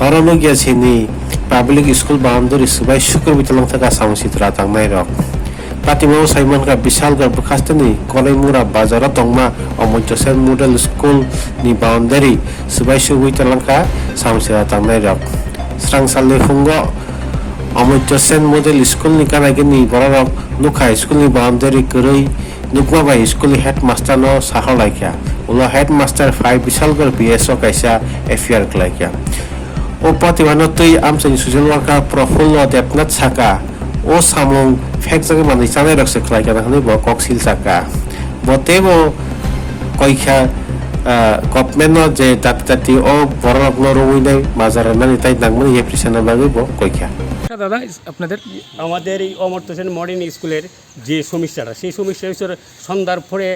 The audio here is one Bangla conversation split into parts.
horono gya sini public school boundary subai syukur bitalang taka samsi tratang nai rok patimau saiman ka bisal gar bekhastani kolemura bazara tongma omojosen model school ni boundary subai syukur bitalang ka samsi tratang nai rok serang salne fungo omojosen model school ni kana gini borok nukha school ni boundary kerei nukma bai school headmaster no saholaikia ulo headmaster 5 bisal gar BSO kaisa affair klaikia o patibanotui amsani social worker Profullo Depnath Saka o samung fekjage mani chane rakse klaikia nakhani bo koksil saka botebo koikha government no je dati o borok no ruinai mazara nani tai nangmani epresana bagi bo koikha দাদা আপনাদের আমাদের এই অমর্ত্য সেন মডার্ন স্কুলের যে সমস্যাটা সেই সমস্যা হচ্ছে সন্ধ্যার পরে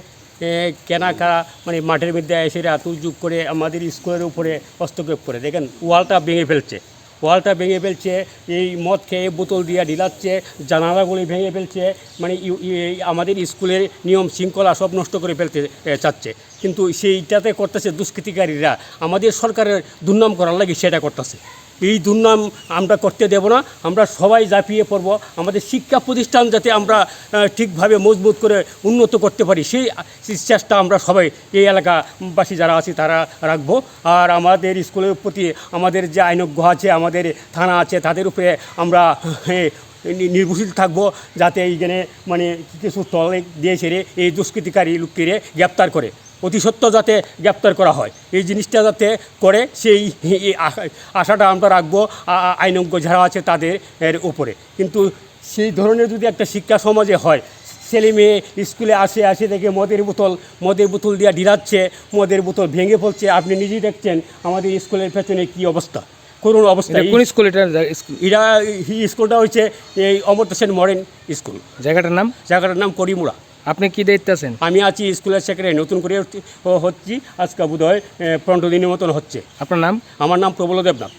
কেনাকাটা মানে মাঠের মধ্যে এসে আতুযোগ করে আমাদের স্কুলের উপরে হস্তক্ষেপ করে দেখেন ওয়ালটা ভেঙে ফেলছে এই মদ খেয়ে বোতল দিয়ে ঢিলাচ্ছে জানালাগুলি ভেঙে ফেলছে মানে আমাদের স্কুলের নিয়ম শৃঙ্খলা সব নষ্ট করে ফেলতে চাচ্ছে কিন্তু সেইটাতে করতেছে দুষ্কৃতিকারীরা আমাদের সরকারের দুর্নাম করার লাগে সেটা করতেছে এই দুর্নাম আমরা করতে দেব না আমরা সবাই ঝাঁপিয়ে পড়ব আমাদের শিক্ষা প্রতিষ্ঠান যাতে আমরা ঠিকভাবে মজবুত করে উন্নত করতে পারি সেই চেষ্টা আমরা সবাই এই এলাকাবাসী যারা আছি তারা রাখব আর আমাদের স্কুলের প্রতি আমাদের যে আইনজ্ঞ আছে আমাদের থানা আছে তাদের উপরে আমরা নির্ভরশীল থাকবো যাতে এইখানে মানে কিছু স্থল দিয়ে ছেড়ে এই দুষ্কৃতিকারী লোককে গ্রেপ্তার করে অতি সত্য যাতে গ্রেপ্তার করা হয় এই জিনিসটা যাতে করে সেই আশাটা আমরা রাখবো আইনজ্ঞ যারা আছে তাদের উপরে কিন্তু সেই ধরনের যদি একটা শিক্ষা সমাজে হয় ছেলে মেয়ে স্কুলে আসে দেখে মদের বোতল দিয়ে ঢিলাচ্ছে মদের বোতল ভেঙে ফেলছে আপনি নিজেই দেখছেন আমাদের স্কুলের পেছনে কী অবস্থা করুণ অবস্থা কোন স্কুল এটা স্কুলটা হচ্ছে এই অমর্ত্য সেন মডার্ন স্কুল জায়গাটার নাম করিমুড়া আপনি কি দায়িত্বে আছেন আমি আছি স্কুলের সেক্রেটারি নতুন করে হচ্ছি আজকে বোধহয় 15 দিনের মতন হচ্ছে আপনার নাম আমার নাম প্রবল দেবনাথ